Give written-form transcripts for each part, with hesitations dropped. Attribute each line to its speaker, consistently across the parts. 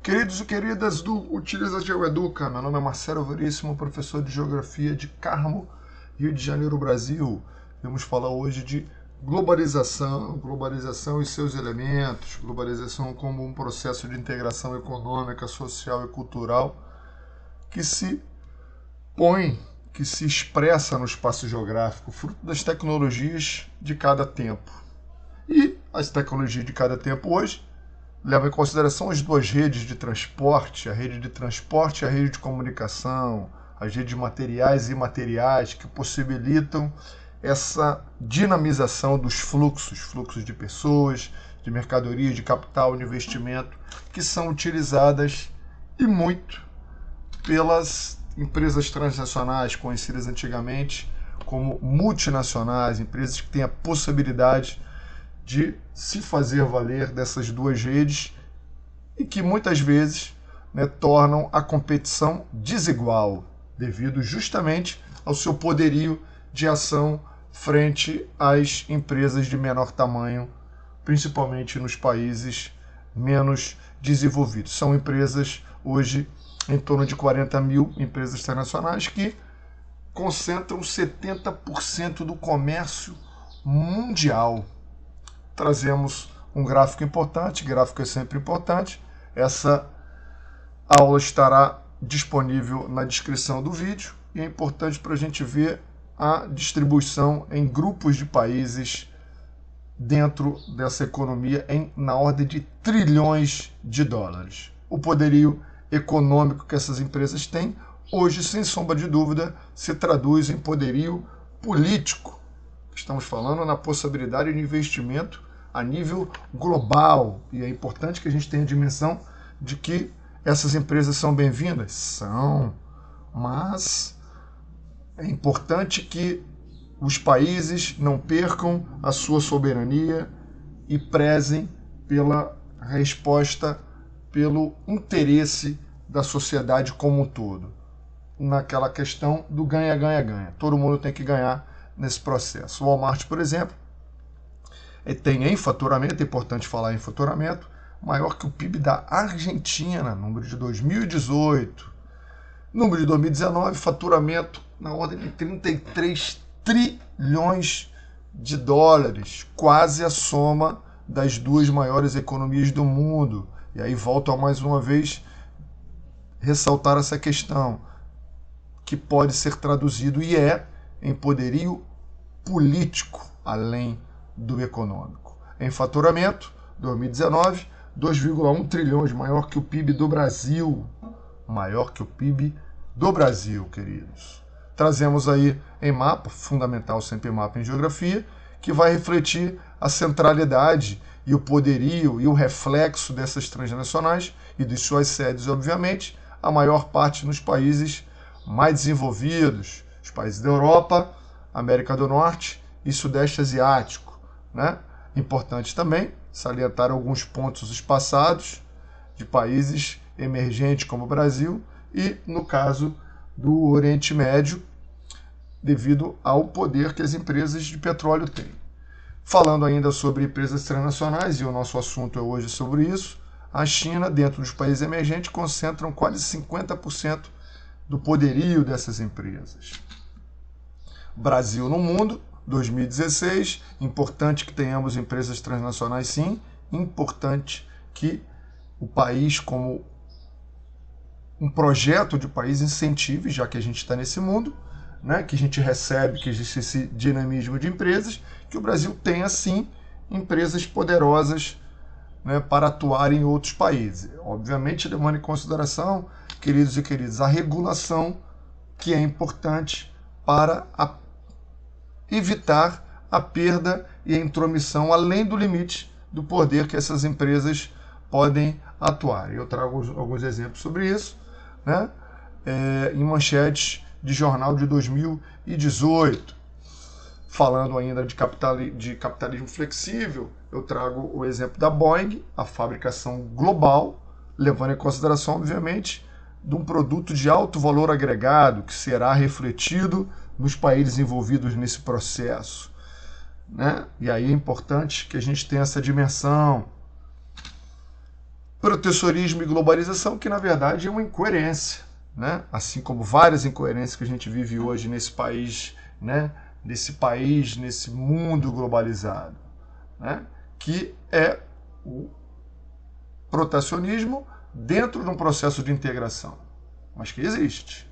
Speaker 1: Queridos e queridas do Utiliza GeoEduca, meu nome é Marcelo Veríssimo, professor de Geografia de Carmo, Rio de Janeiro, Brasil. Vamos falar hoje de globalização e seus elementos, globalização como um processo de integração econômica, social e cultural que se expressa no espaço geográfico, fruto das tecnologias de cada tempo. E as tecnologias de cada tempo hoje leva em consideração as duas redes de transporte, a rede de transporte e a rede de comunicação, as redes materiais e imateriais que possibilitam essa dinamização dos fluxos de pessoas, de mercadorias, de capital, de investimento, que são utilizadas e muito pelas empresas transnacionais, conhecidas antigamente como multinacionais, empresas que têm a possibilidade de se fazer valer dessas duas redes e que muitas vezes tornam a competição desigual, devido justamente ao seu poderio de ação frente às empresas de menor tamanho, principalmente nos países menos desenvolvidos. São empresas hoje em torno de 40 mil empresas internacionais que concentram 70% do comércio mundial. Trazemos um gráfico importante, gráfico é sempre importante. Essa aula estará disponível na descrição do vídeo e é importante para a gente ver a distribuição em grupos de países dentro dessa economia na ordem de trilhões de dólares. O poderio econômico que essas empresas têm, hoje, sem sombra de dúvida, se traduz em poderio político. Estamos falando na possibilidade de investimento a nível global. E é importante que a gente tenha a dimensão de que essas empresas são bem-vindas. São. Mas é importante que os países não percam a sua soberania e prezem pela resposta, pelo interesse da sociedade como um todo. Naquela questão do ganha-ganha-ganha. Todo mundo tem que ganhar nesse processo. O Walmart, por exemplo, tem em faturamento, é importante falar em faturamento, maior que o PIB da Argentina, número de 2018. Número de 2019, faturamento na ordem de 33 trilhões de dólares, quase a soma das duas maiores economias do mundo. E aí volto a mais uma vez ressaltar essa questão, que pode ser traduzido e é em poderio político, além do econômico. Em faturamento, 2019, 2,1 trilhões, maior que o PIB do Brasil. Maior que o PIB do Brasil, queridos. Trazemos aí em mapa, fundamental sempre mapa em geografia, que vai refletir a centralidade e o poderio e o reflexo dessas transnacionais e de suas sedes, obviamente, a maior parte nos países mais desenvolvidos, os países da Europa, América do Norte e Sudeste Asiático. Importante também salientar alguns pontos espaçados de países emergentes como o Brasil e, no caso do Oriente Médio, devido ao poder que as empresas de petróleo têm. Falando ainda sobre empresas transnacionais, e o nosso assunto é hoje sobre isso, a China, dentro dos países emergentes, concentram quase 50% do poderio dessas empresas. Brasil no mundo, 2016, importante que tenhamos empresas transnacionais, sim, importante que o país, como um projeto de país, incentive, já que a gente está nesse mundo, que a gente recebe, que existe esse dinamismo de empresas, que o Brasil tenha, sim, empresas poderosas para atuar em outros países. Obviamente, levando em consideração, queridos e queridas, a regulação, que é importante para evitar a perda e a intromissão além do limite do poder que essas empresas podem atuar. Eu trago alguns exemplos sobre isso, em manchetes de jornal de 2018. Falando ainda de capitalismo flexível, eu trago o exemplo da Boeing, a fabricação global, levando em consideração, obviamente, de um produto de alto valor agregado que será refletido nos países envolvidos nesse processo. E aí é importante que a gente tenha essa dimensão. protecionismo e globalização, que na verdade é uma incoerência, né? Assim como várias incoerências que a gente vive hoje nesse país, né? Nesse mundo globalizado, né? Que é o protecionismo dentro de um processo de integração, mas que existe.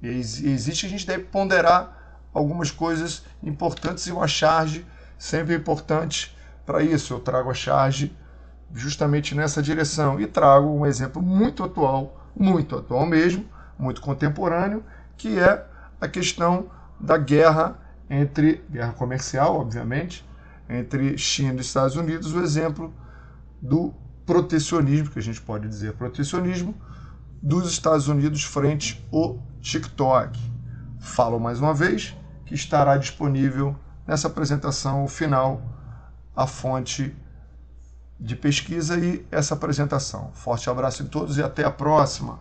Speaker 1: E existe, a gente deve ponderar algumas coisas importantes, e uma charge sempre importante para isso. Eu trago a charge justamente nessa direção e trago um exemplo muito atual mesmo, muito contemporâneo, que é a questão da guerra comercial, obviamente, entre China e Estados Unidos, o exemplo do protecionismo, que a gente pode dizer protecionismo, dos Estados Unidos frente ao TikTok. Falo mais uma vez que estará disponível nessa apresentação final a fonte de pesquisa e essa apresentação. Forte abraço em todos e até a próxima!